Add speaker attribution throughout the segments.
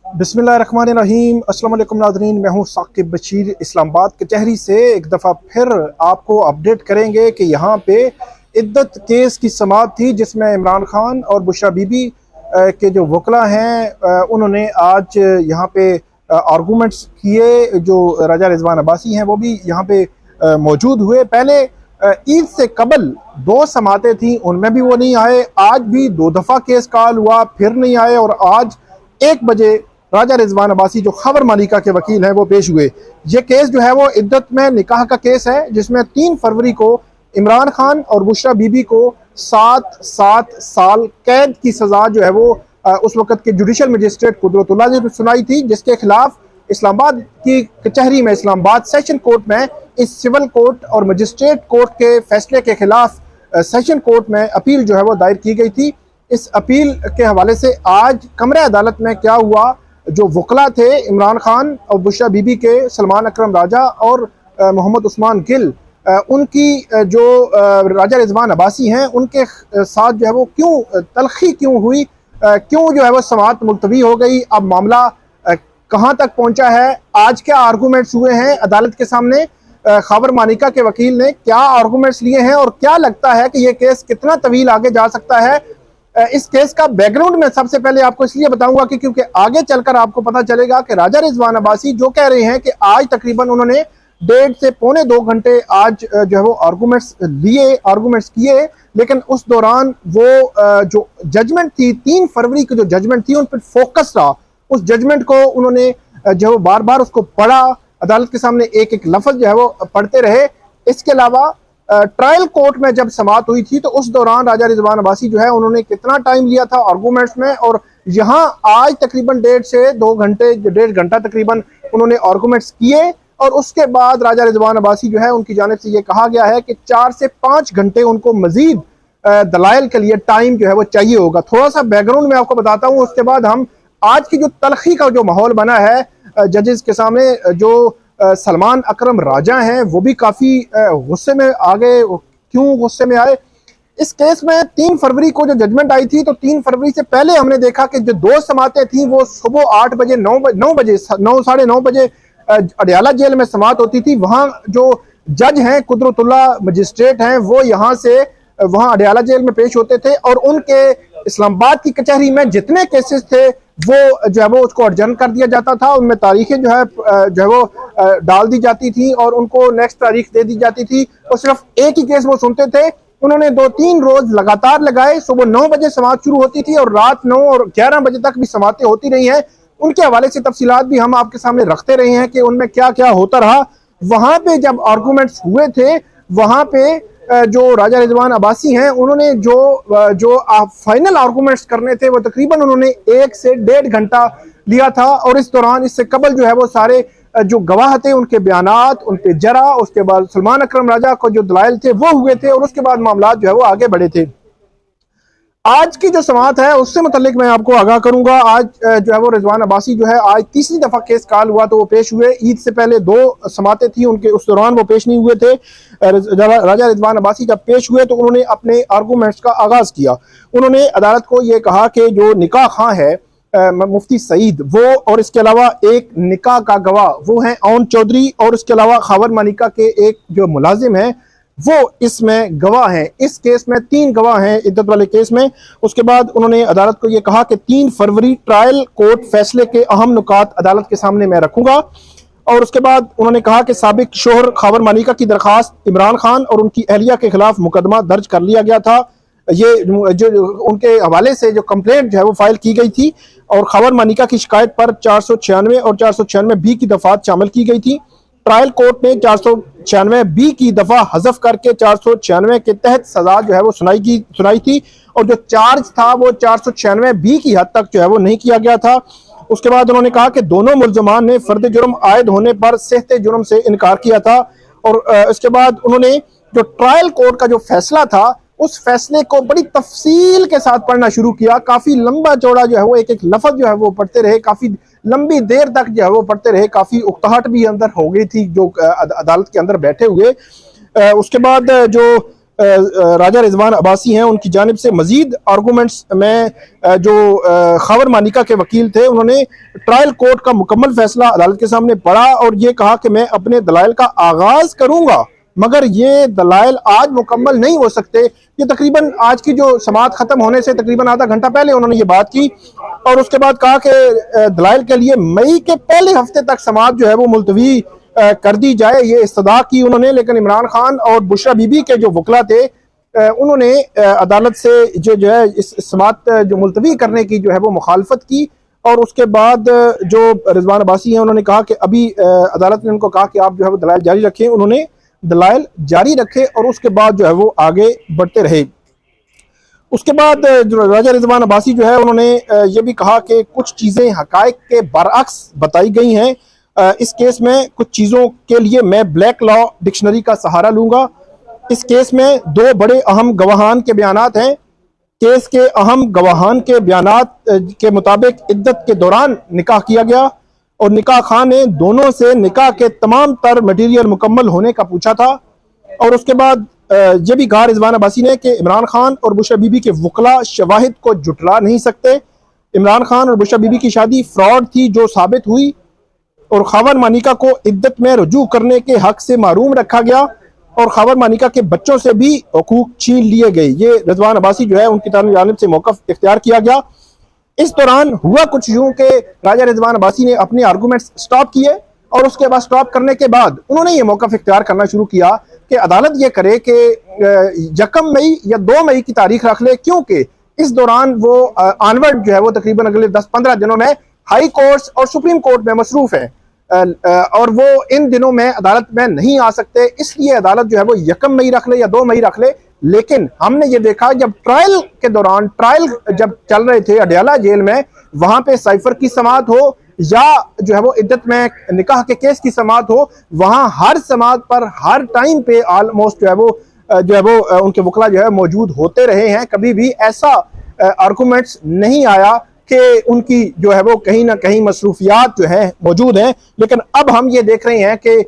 Speaker 1: बिस्मिल्लाहिर्रहमानिर्रहीम। अस्सलाम वालेकुम नाज़रीन, मैं हूँ साकिब बशीर इस्लामाबाद कचहरी से। एक दफ़ा फिर आपको अपडेट करेंगे कि यहाँ पे इद्दत केस की समाअत थी जिसमें इमरान खान और बुशरा बीबी के जो वकला हैं उन्होंने आज यहाँ पे आर्गूमेंट्स किए। जो राजा रिजवान अब्बासी हैं वो भी यहाँ पे मौजूद हुए। पहले ईद से कबल दो समातें थी, उनमें भी वो नहीं आए। आज भी दो दफ़ा केस कॉल हुआ, फिर नहीं आए। और आज 1 बजे राजा रिजवान अब्बासी जो खबर मालिका के वकील हैं वो पेश हुए। ये केस जो है वो इद्दत में निकाह का केस है जिसमें 3 फरवरी को इमरान खान और बुशरा बीबी को 7 साल कैद की सजा जो है वो उस वक्त के जुडिशल मजिस्ट्रेट कुदरतुल्लाह ने सुनाई थी, जिसके खिलाफ इस्लामाबाद की कचहरी में, इस्लामाबाद सेशन कोर्ट में, इस सिविल कोर्ट और मजिस्ट्रेट कोर्ट के फैसले के खिलाफ सेशन कोर्ट में अपील जो है वो दायर की गई थी। इस अपील के हवाले से आज कमरे अदालत में क्या हुआ, जो वकला थे इमरान खान और बुशरा बीबी के, सलमान अकरम राजा और मोहम्मद उस्मान गिल, उनकी जो राजा रिजवान अब्बासी हैं उनके साथ जो है वो क्यों तलखी क्यों हुई, क्यों जो है वो समाअत मुलतवी हो गई, अब मामला कहाँ तक पहुँचा है, आज क्या आर्गूमेंट्स हुए हैं अदालत के सामने, खबर मानिका के वकील ने क्या आर्गूमेंट्स लिए हैं और क्या लगता है कि ये केस कितना तवील आगे जा सकता है। इस केस का बैकग्राउंड में सबसे पहले आपको इसलिए बताऊंगा कि क्योंकि आगे चलकर आपको पता चलेगा कि राजा रिजवान अब्बासी जो कह रहे हैं कि आज तकरीबन उन्होंने 1.5 से पौने 2 घंटे आज जो है वो आर्गूमेंट्स किए, लेकिन उस दौरान वो जो जजमेंट थी 3 फरवरी की जो जजमेंट थी उन पर फोकस रहा। उस जजमेंट को उन्होंने जो बार बार उसको पढ़ा, अदालत के सामने एक एक लफ्ज जो है वो पढ़ते रहे। इसके अलावा ट्रायल कोर्ट में जब समाअत हुई थी तो उस दौरान राजा रिजवान अब्बासी जो है उन्होंने कितना टाइम लिया था आर्गूमेंट्स में, और यहाँ आज तकरीबन 1.5 से 2 घंटे, 1.5 घंटा तकरीबन उन्होंने आर्गूमेंट्स किए। और उसके बाद राजा रिजवान अब्बासी जो है उनकी जानिब से ये कहा गया है कि 4 से 5 घंटे उनको मजीद दलाइल के लिए टाइम जो है वो चाहिए होगा। थोड़ा सा बैकग्राउंड में आपको बताता हूँ, उसके बाद हम आज की जो तलखी का जो माहौल बना है जजेस के सामने, जो सलमान अकरम राजा हैं वो भी काफ़ी गुस्से में आ गए। क्यों गुस्से में आए? इस केस में 3 फरवरी को जो जजमेंट आई थी तो 3 फरवरी से पहले हमने देखा कि जो 2 समातें थी वो सुबह 8 बजे 9 साढ़े 9 बजे अडयाला जेल में समाअत होती थी। वहाँ जो जज हैं कुदरतुल्लाह मजिस्ट्रेट हैं वो यहाँ से वहाँ अडयाला जेल में पेश होते थे और उनके इस्लामाबाद की कचहरी में जितने केसेस थे वो जो है वो उसको अर्जन कर दिया जाता था, उनमें तारीखें जो है वो डाल दी जाती थी और उनको नेक्स्ट तारीख दे दी जाती थी और सिर्फ एक ही केस वो सुनते थे। उन्होंने 2-3 रोज लगातार लगाए। सुबह 9 बजे समाअत शुरू होती थी और रात 9 और 11 बजे तक भी समाअतें होती रही हैं। उनके हवाले से तफसीलात भी हम आपके सामने रखते रहे हैं कि उनमें क्या क्या होता रहा। वहां पे जब आर्गूमेंट्स हुए थे, वहां पे जो राजा रिजवान अब्बासी हैं उन्होंने जो फाइनल आर्गूमेंट्स करने थे वो तकरीबन उन्होंने 1 से 1.5 घंटा लिया था। और इस दौरान इससे कबल जो है वो सारे जो गवाह थे उनके बयानात, उन पे जरा, उसके बाद सलमान अकरम राजा को जो दलाइल थे वो हुए थे और उसके बाद मामला जो है वो आगे बढ़े थे। आज की जो समाअत है उससे मुतल्लिक मैं आपको आगाह करूंगा। आज जो है वो रिजवान अब्बासी जो है आज तीसरी दफा केस कॉल हुआ तो वो पेश हुए। ईद से पहले 2 समाअतें थी उनके, उस दौरान वो पेश नहीं हुए थे। राजा रिजवान अब्बासी जब पेश हुए तो उन्होंने अपने आर्गूमेंट्स का आगाज किया। उन्होंने अदालत को ये कहा कि जो निकाह खां है मुफ्ती सईद वो, और इसके अलावा एक निकाह का गवाह वो है औन चौधरी, और इसके अलावा खबर मानिका के एक जो मुलाजिम है वो इसमें गवाह हैं। इस केस में 3 गवाह हैं इद्दत वाले केस में। उसके बाद उन्होंने अदालत को यह कहा कि 3 फरवरी ट्रायल कोर्ट फैसले के अहम नुकात अदालत के सामने मैं रखूंगा। और उसके बाद उन्होंने कहा कि साबिक शोहर खबर मानिका की दरखास्त इमरान खान और उनकी अहलिया के खिलाफ मुकदमा दर्ज कर लिया गया था। ये जो उनके हवाले से जो कंप्लेंट जो है वो फाइल की गई थी और खबर मानिका की शिकायत पर 496 और 496 बी की दफात शामिल की गई थी। ट्रायल कोर्ट ने 496 बी की दफा हजफ करके 496 के तहत सजा जो है वो सुनाई थी और जो चार्ज था वो 496 बी की हद तक जो है वो नहीं किया गया था। उसके बाद उन्होंने कहा कि दोनों मुल्जमान ने फर्द जुर्म आयद होने पर सेहते जुर्म से इनकार किया था। और इसके बाद उन्होंने जो ट्रायल कोर्ट का जो फैसला था उस फैसले को बड़ी तफसील के साथ पढ़ना शुरू किया। काफी लंबा चौड़ा जो है वो एक एक लफ्ज जो है वो पढ़ते रहे, काफी लंबी देर तक जो है वो पढ़ते रहे। काफी उकताहट भी अंदर हो गई थी जो अदालत के अंदर बैठे हुए। उसके बाद जो राजा रिजवान अब्बासी हैं उनकी जानिब से मजीद आर्गूमेंट्स में जो खबर मानिका के वकील थे उन्होंने ट्रायल कोर्ट का मुकम्मल फैसला अदालत के सामने पढ़ा और ये कहा कि मैं अपने दलाइल का आगाज करूंगा मगर ये दलाइल आज मुकम्मल नहीं हो सकते। ये तकरीबन आज की जो समाअत खत्म होने से तकरीबन आधा घंटा पहले उन्होंने ये बात की और उसके बाद कहा कि दलाइल के लिए मई के पहले हफ्ते तक समाअत जो है वो मुलतवी कर दी जाए, ये इस्तदा की उन्होंने। लेकिन इमरान खान और बुशरा बीबी के जो वकला थे उन्होंने अदालत से जो है इस समाअत जो मुलतवी करने की जो है वो मुखालफत की और उसके बाद जो रिजवान अब्बासी हैं उन्होंने कहा कि अभी अदालत ने उनको कहा कि आप जो है वो दलाइल जारी रखें। उन्होंने दलाइल जारी रखे और उसके बाद जो है वो आगे बढ़ते रहे। उसके बाद जो राजा रिजवान अब्बासी जो है उन्होंने ये भी कहा कि कुछ चीज़ें हकायक के बरअक्स बताई गई हैं। इस केस में कुछ चीज़ों के लिए मैं ब्लैक लॉ डिक्शनरी का सहारा लूँगा। इस केस में दो बड़े अहम गवाहान के बयानात हैं। केस के अहम गवाहान के बयानात के मुताबिक इद्दत के दौरान निकाह किया गया और निकाह खान ने दोनों से निकाह के तमाम तर मटीरियल मुकम्मल होने का पूछा था और उसके बाद ये भी कहा रिजवान अब्बासी ने कि इमरान खान और बुशरा बीबी के वकला शवाहिद को जुटला नहीं सकते। इमरान खान और बुशरा बीबी की शादी फ्रॉड थी जो साबित हुई और खावन मानिका को इद्दत में रुजू करने के हक से महरूम रखा गया और खावन मानिका के बच्चों से भी हकूक छीन लिए गए। ये रिजवान अब्बासी जो है उनकी जानिब से मौक़िफ़ इख्तियार किया गया। इस दौरान हुआ कुछ यूं कि राजा रिजवान अब्बासी ने अपने आर्गूमेंट्स स्टॉप किए और उसके बाद स्टॉप करने के बाद उन्होंने ये मौक़िफ़ इख्तियार करना शुरू किया कि अदालत ये करे कि 1 मई या 2 मई की तारीख रख ले, क्योंकि इस दौरान वो ऑनवर्ड जो है वो तकरीबन अगले 10-15 दिनों में हाई कोर्ट्स और सुप्रीम कोर्ट में मसरूफ है और वो इन दिनों में अदालत में नहीं आ सकते। इसलिए अदालत जो है वो 1 मई रख ले या 2 मई रख ले। लेकिन हमने ये देखा जब ट्रायल के दौरान ट्रायल जब चल रहे थे अडयाला जेल में, वहां पे साइफर की समाअत हो या जो है वो इद्दत में निकाह के केस की समाअत हो, वहां हर समाअत पर हर टाइम पे ऑलमोस्ट जो है वो उनके वकला जो है मौजूद होते रहे हैं। कभी भी ऐसा आर्गूमेंट्स नहीं आया कि उनकी जो है वो कहीं ना कहीं मसरूफियात जो है मौजूद हैं। लेकिन अब हम ये देख रहे हैं कि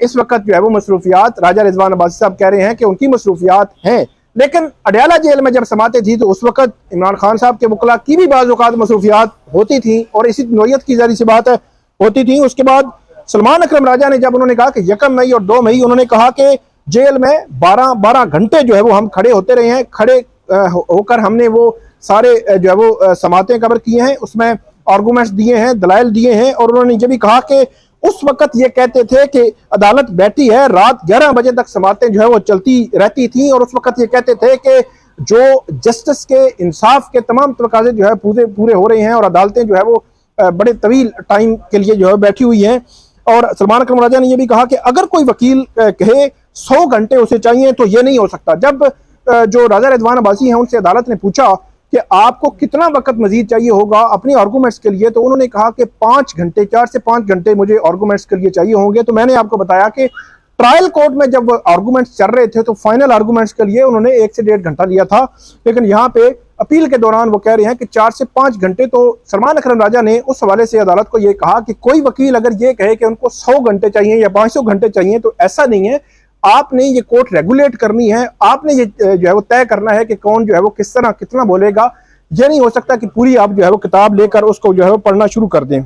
Speaker 1: इस वक्त जो है वो मसरूफियात राजा रिजवान अब्बासी साहब कह रहे हैं कि उनकी मसरूफियात हैं, लेकिन अडयाला जेल में जब समाते थी तो उस वक्त इमरान खान साहब के वकला की भी बाज़ औक़ात मसरूफियात होती थी और इसी नौयत की ज़ाहिर सी बात है होती थी। उसके बाद सलमान अकरम राजा ने जब उन्होंने कहा कि 1 मई और 2 मई, उन्होंने कहा कि जेल में 12 घंटे जो है वो हम खड़े होते रहे हैं। खड़े होकर हमने वो सारे जो है वो समातें कवर किए हैं, उसमें आर्गूमेंट्स दिए हैं, दलाइल दिए हैं और उन्होंने ये भी कहा कि उस वक्त ये कहते थे कि अदालत बैठी है, रात 11 बजे तक समातें जो है वो चलती रहती थी और उस वक्त ये कहते थे कि जो जस्टिस के इंसाफ के तमाम तकाज़े जो है पूरे हो रहे हैं और अदालतें जो है वो बड़े तवील टाइम के लिए जो है बैठी हुई हैं। और सलमान अकरम राजा ने यह भी कहा कि अगर कोई वकील कहे 100 घंटे उसे चाहिए तो ये नहीं हो सकता। जब जो राजा रिजवान अब्बासी हैं उनसे अदालत ने पूछा कि आपको कितना वक्त मजीद चाहिए होगा अपने आर्गूमेंट्स के लिए, तो उन्होंने कहा कि 5 घंटे, 4 से 5 घंटे मुझे आर्गूमेंट्स के लिए चाहिए होंगे। तो मैंने आपको बताया कि ट्रायल कोर्ट में जब आर्गूमेंट्स चल रहे थे तो फाइनल आर्गूमेंट्स के लिए उन्होंने 1 से 1.5 घंटा लिया था, लेकिन यहाँ पे अपील के दौरान वो कह रहे हैं कि 4 से 5 घंटे। तो सलमान अकरम राजा ने उस हवाले से अदालत को ये कहा कि कोई वकील अगर ये कहे कि उनको 100 घंटे चाहिए या 500 घंटे चाहिए तो ऐसा नहीं है। आपने ये कोर्ट रेगुलेट करनी है, आपने ये जो है वो तय करना है कि कौन जो है वो किस तरह कितना बोलेगा। ये नहीं हो सकता कि पूरी आप जो है वो किताब लेकर उसको जो है वो पढ़ना शुरू कर दें।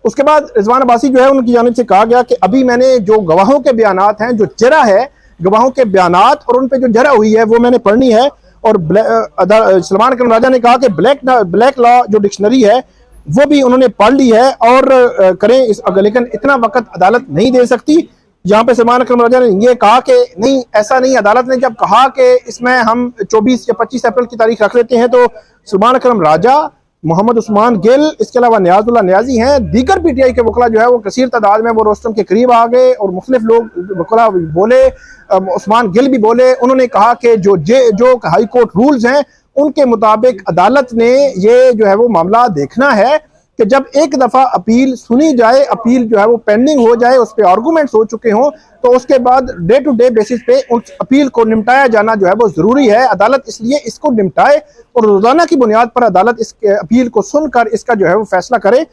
Speaker 1: उसके बाद रिजवान अब्बासी जो है उनकी जानिब से कहा गया कि अभी मैंने जो गवाहों के बयानात हैं, जो जरा है गवाहों के बयानात और उन पर जो जरा हुई है वो मैंने पढ़नी है। और सलमान अकरम राजा ने कहा कि ब्लैक लॉ जो डिक्शनरी है वो भी उन्होंने पढ़ ली है और करें इस, लेकिन इतना वक्त अदालत नहीं दे सकती। यहाँ पे सलमान अकरम राजा ने ये कहा कि नहीं, ऐसा नहीं। अदालत ने जब कहा कि इसमें हम 24 या 25 अप्रैल की तारीख रख लेते हैं तो सलमान अकरम राजा, मोहम्मद उस्मान गिल, इसके अलावा नियाजुल्लाह नियाजी हैं, दीगर पीटीआई के वकला जो है वो कसीर तादाद में वो रोस्तम के करीब आ गए और मुख्तलिफ लोग वकला बोले, उस्मान गिल भी बोले। उन्होंने कहा कि जो हाई कोर्ट रूल्स हैं उनके मुताबिक अदालत ने ये जो है वो मामला देखना है कि जब एक दफ़ा अपील सुनी जाए, अपील जो है वो पेंडिंग हो जाए, उस पर आर्गूमेंट्स हो चुके हों, तो उसके बाद डे टू डे बेसिस पे उस अपील को निपटाया जाना जो है वो ज़रूरी है। अदालत इसलिए इसको निपटाए और रोज़ाना की बुनियाद पर अदालत इस अपील को सुनकर इसका जो है वो फैसला करे।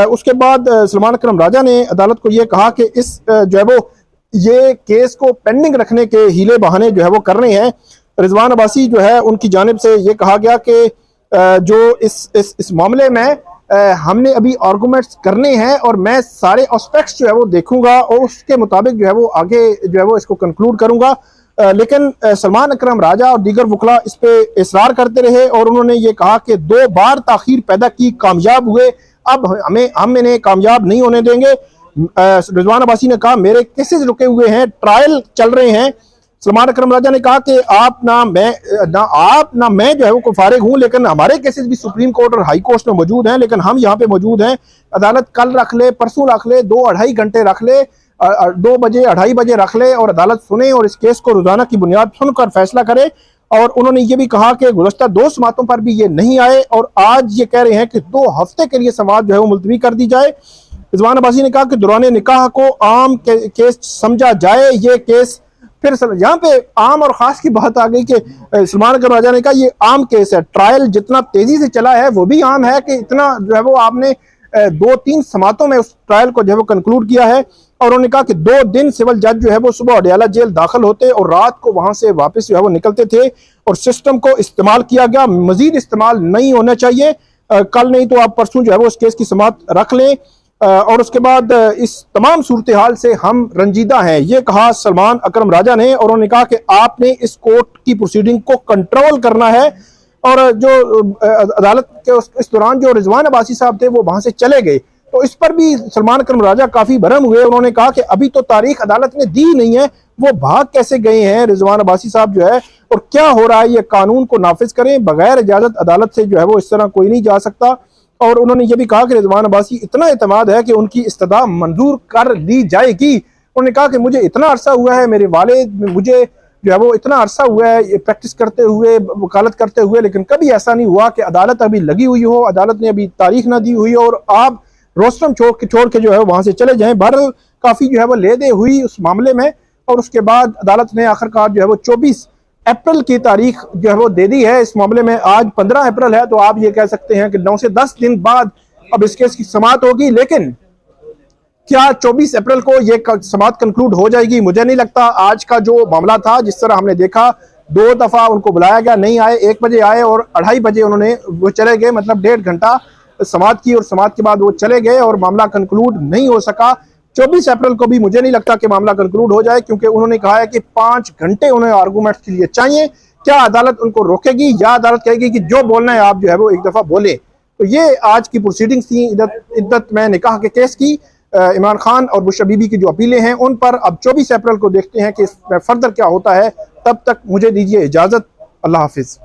Speaker 1: उसके बाद सलमान अकरम राजा ने अदालत को ये कहा कि इस जो है वो ये केस को पेंडिंग रखने के हीले बहाने जो है वो कर रहे हैं। रिजवान अब्बासी जो है उनकी जानिब से ये कहा गया कि जो इस मामले में हमने अभी आर्गूमेंट्स करने हैं और मैं सारे एस्पेक्ट्स जो है वो देखूंगा और उसके मुताबिक जो है वो आगे जो है वो इसको कंक्लूड करूंगा। लेकिन सलमान अकरम राजा और दीगर वकला इस पे इसरार करते रहे और उन्होंने ये कहा कि 2 बार ताखीर पैदा की, कामयाब हुए, अब हम इन्हें कामयाब नहीं होने देंगे। रिजवान अब्बासी ने कहा मेरे केसेस रुके हुए हैं, ट्रायल चल रहे हैं। सलमान अकरम राजा ने कहा कि आप ना मैं जो है वो फारिग हूं, लेकिन हमारे केसेस भी सुप्रीम कोर्ट और हाई कोर्ट में मौजूद हैं, लेकिन हम यहाँ पे मौजूद हैं। अदालत कल रख ले, परसों रख ले, 2-2.5 घंटे रख ले, 2 बजे 2:30 बजे रख ले और अदालत सुने और इस केस को रोजाना की बुनियाद सुनकर फैसला करे। और उन्होंने ये भी कहा कि गुज़श्ता 2 समातों पर भी ये नहीं आए और आज ये कह रहे हैं कि 2 हफ्ते के लिए समात जो है वो मुलतवी कर दी जाए। रिजवान अब्बासी ने कहा कि दौरान निकाह को आम केस समझा जाए। ये केस फिर यहाँ पे आम और खास की बात आ गई कि सलमान अकरम राजा ने कहा ये आम केस है, ट्रायल जितना तेजी से चला है वो भी आम है कि इतना जो है वो आपने 2-3 समातों में उस ट्रायल को जो है वो कंक्लूड किया है। और उन्होंने कहा कि 2 दिन सिविल जज जो है वो सुबह अडयाला जेल दाखिल होते और रात को वहां से वापस जो है वो निकलते थे और सिस्टम को इस्तेमाल किया गया, मजीद इस्तेमाल नहीं होना चाहिए। कल नहीं तो आप परसों जो है वो इस केस की समात रख लें और उसके बाद इस तमाम सूरत हाल से हम रंजीदा हैं, ये कहा सलमान अकरम राजा ने। और उन्होंने कहा कि आपने इस कोर्ट की प्रोसीडिंग को कंट्रोल करना है। और जो अदालत के इस दौरान जो रिजवान अब्बासी साहब थे वो वहां से चले गए, तो इस पर भी सलमान अकरम राजा काफी भरम हुए। उन्होंने कहा कि अभी तो तारीख अदालत ने दी नहीं है, वो भाग कैसे गए हैं रिजवान अब्बासी साहब जो है, और क्या हो रहा है, ये कानून को नाफिज करें, बगैर इजाजत अदालत से जो है वो इस तरह कोई नहीं जा सकता। और उन्होंने ये भी कहा कि रिजवान अब्बासी इतना एतमाद है कि उनकी इस्तदा मंजूर कर ली जाएगी। उन्होंने कहा कि मुझे इतना अरसा हुआ है, मेरे वालिद मुझे जो है वो इतना अरसा हुआ है प्रैक्टिस करते हुए, वकालत करते हुए, लेकिन कभी ऐसा नहीं हुआ कि अदालत अभी लगी हुई हो, अदालत ने अभी तारीख ना दी हुई हो और आप रोस्टरम छोड़ के जो है वहां से चले जाएं। बहरहाल काफी जो है वो ले दे हुई उस मामले में और उसके बाद अदालत ने आखिरकार जो है वो 24 अप्रैल की तारीख जो है वो दे दी है इस मामले में। आज 15 अप्रैल है, तो आप ये कह सकते हैं कि 9 से 10 दिन बाद अब इस केस की समात होगी। लेकिन क्या 24 अप्रैल को ये समात कंक्लूड हो जाएगी? मुझे नहीं लगता। आज का जो मामला था, जिस तरह हमने देखा, 2 दफा उनको बुलाया गया, नहीं आए, 1 बजे आए और 2:30 बजे उन्होंने वो चले गए, मतलब 1.5 घंटा समात की और समात के बाद वो चले गए और मामला कंक्लूड नहीं हो सका। 24 अप्रैल को भी मुझे नहीं लगता कि मामला कंक्लूड हो जाए, क्योंकि उन्होंने कहा है कि 5 घंटे उन्हें आर्गूमेंट्स के लिए चाहिए। क्या अदालत उनको रोकेगी या अदालत कहेगी कि जो बोलना है आप जो है वो एक दफा बोले? तो ये आज की प्रोसीडिंग्स थी इद्दत में निकाह के केस की। इमरान खान और बुशरा बीबी की जो अपीलें हैं उन पर अब 24 अप्रैल को देखते हैं कि इसमें फर्दर क्या होता है। तब तक मुझे दीजिए इजाजत। अल्लाह हाफिज।